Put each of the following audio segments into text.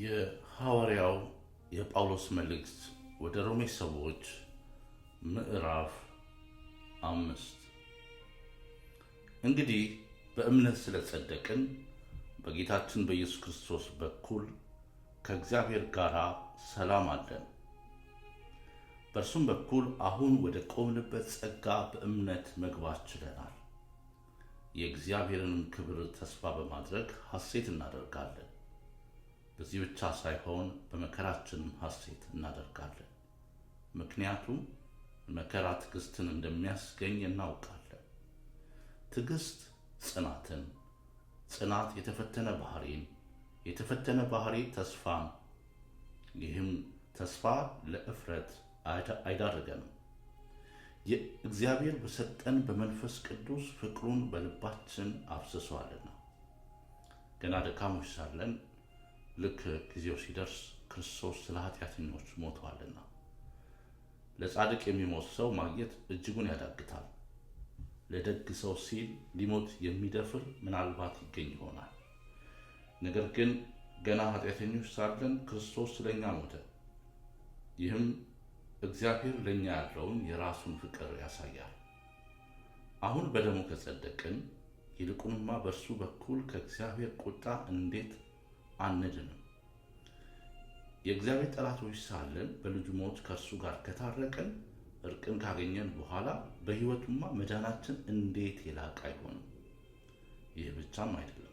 የሐዋርያው የጳውሎስ መልእክት ወደ ሮሜ ሰዎች ምዕራፍ 5። እንግዲህ በእምነት ስለጸደቅን በጌታችን በኢየሱስ ክርስቶስ በኩል ከእግዚአብሔር ጋር ሰላም አለን። በእርሱም በኩል አሁን ወደ ቆምንበት ጸጋ በእምነት መግባት ችለናል። የእግዚአብሔርንም ክብር ተስፋ በማድረግ ሐሴት እናደርጋለን። በዚህ ብቻ ሳይሆን በመከራችንም ሐሴት እናደርጋለን። ምክንያቱም መከራ ትዕግስትን እንደሚያስገኝ እናውቃለን። ትዕግስት ጽናትን፣ ጽናት የተፈተነ ባህሪን፣ የተፈተነ ባህሪ ተስፋን፣ ይህም ተስፋ ለእፍረት አይዳርገንም። የእግዚአብሔር በሰጠን በመንፈስ ቅዱስ ፍቅሩን በልባችን አፍስሷልና። ገና ደካሞች ሳለን ልክ ጊዜው ሲደርስ ክርስቶስ ስለ ኃጢአተኞች ሞቷልና። ለጻድቅ የሚሞት ሰው ማግኘት እጅጉን ያዳግታል። ለደግ ሰው ሲል ሊሞት የሚደፍር ምናልባት ይገኝ ይሆናል። ነገር ግን ገና ኃጢአተኞች ሳለን ክርስቶስ ስለኛ ሞተ። ይህም እግዚአብሔር ለኛ ያለውን የራሱን ፍቅር ያሳያል። አሁን በደሙ ከጸደቅን ይልቁንማ በእርሱ በኩል ከእግዚአብሔር ቁጣ እንዴት አንድንም? የእግዚአብሔር ጠላቶች ሳለን በልጁ ሞት ከእርሱ ጋር ከታረቅን እርቅን ካገኘን በኋላ በሕይወቱማ መዳናችን እንዴት የላቀ አይሆንም! ይህ ብቻም አይደለም፣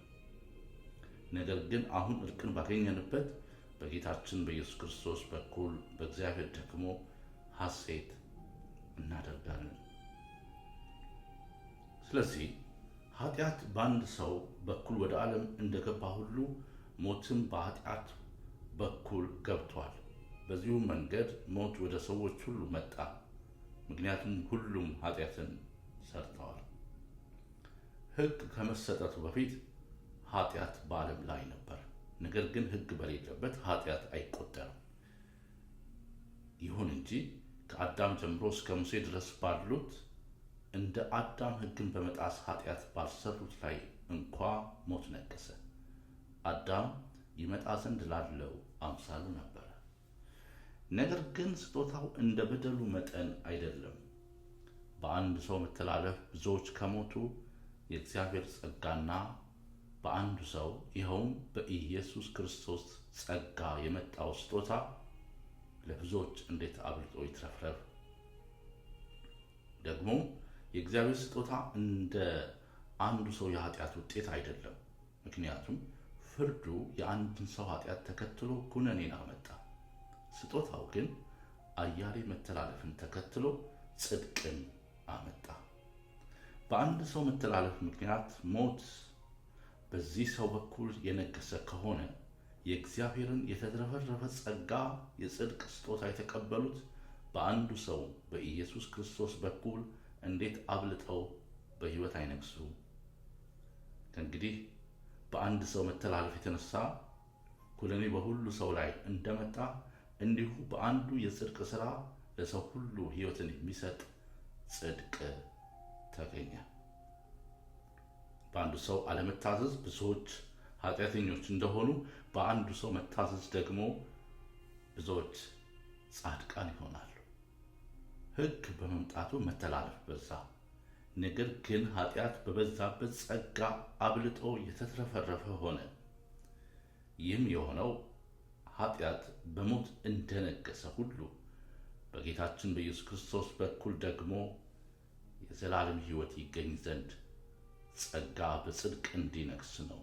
ነገር ግን አሁን እርቅን ባገኘንበት በጌታችን በኢየሱስ ክርስቶስ በኩል በእግዚአብሔር ደግሞ ሐሴት እናደርጋለን። ስለዚህ ኃጢአት በአንድ ሰው በኩል ወደ ዓለም እንደገባ ሁሉ ሞትም በኃጢአት በኩል ገብቷል። በዚሁ መንገድ ሞት ወደ ሰዎች ሁሉ መጣ፣ ምክንያቱም ሁሉም ኃጢአትን ሰርተዋል። ሕግ ከመሰጠቱ በፊት ኃጢአት በዓለም ላይ ነበር። ነገር ግን ሕግ በሌለበት ኃጢአት አይቆጠርም። ይሁን እንጂ ከአዳም ጀምሮ እስከ ሙሴ ድረስ ባሉት እንደ አዳም ሕግን በመጣስ ኃጢአት ባልሰሩት ላይ እንኳ ሞት ነገሰ። አዳም ይመጣ ዘንድ ላለው አምሳሉ ነበረ። ነገር ግን ስጦታው እንደ በደሉ መጠን አይደለም። በአንድ ሰው መተላለፍ ብዙዎች ከሞቱ የእግዚአብሔር ጸጋና በአንዱ ሰው ይኸውም በኢየሱስ ክርስቶስ ጸጋ የመጣው ስጦታ ለብዙዎች እንዴት አብልጦ ይትረፍረፍ! ደግሞ የእግዚአብሔር ስጦታ እንደ አንዱ ሰው የኃጢአት ውጤት አይደለም። ምክንያቱም ፍርዱ የአንድን ሰው ኃጢአት ተከትሎ ኩነኔን አመጣ። ስጦታው ግን አያሌ መተላለፍን ተከትሎ ጽድቅን አመጣ። በአንድ ሰው መተላለፍ ምክንያት ሞት በዚህ ሰው በኩል የነገሰ ከሆነ የእግዚአብሔርን የተትረፈረፈ ጸጋ የጽድቅ ስጦታ የተቀበሉት በአንዱ ሰው በኢየሱስ ክርስቶስ በኩል እንዴት አብልጠው በሕይወት አይነግሱ? ከእንግዲህ በአንድ ሰው መተላለፍ የተነሳ ኩነኔ በሁሉ ሰው ላይ እንደመጣ እንዲሁ በአንዱ የጽድቅ ሥራ ለሰው ሁሉ ሕይወትን የሚሰጥ ጽድቅ ተገኘ። በአንዱ ሰው አለመታዘዝ ብዙዎች ኃጢአተኞች እንደሆኑ በአንዱ ሰው መታዘዝ ደግሞ ብዙዎች ጻድቃን ይሆናሉ። ሕግ በመምጣቱ መተላለፍ በዛ። ነገር ግን ኃጢአት በበዛበት ጸጋ አብልጦ የተትረፈረፈ ሆነ። ይህም የሆነው ኃጢአት በሞት እንደነገሰ ሁሉ በጌታችን በኢየሱስ ክርስቶስ በኩል ደግሞ የዘላለም ሕይወት ይገኝ ዘንድ ጸጋ በጽድቅ እንዲነግስ ነው።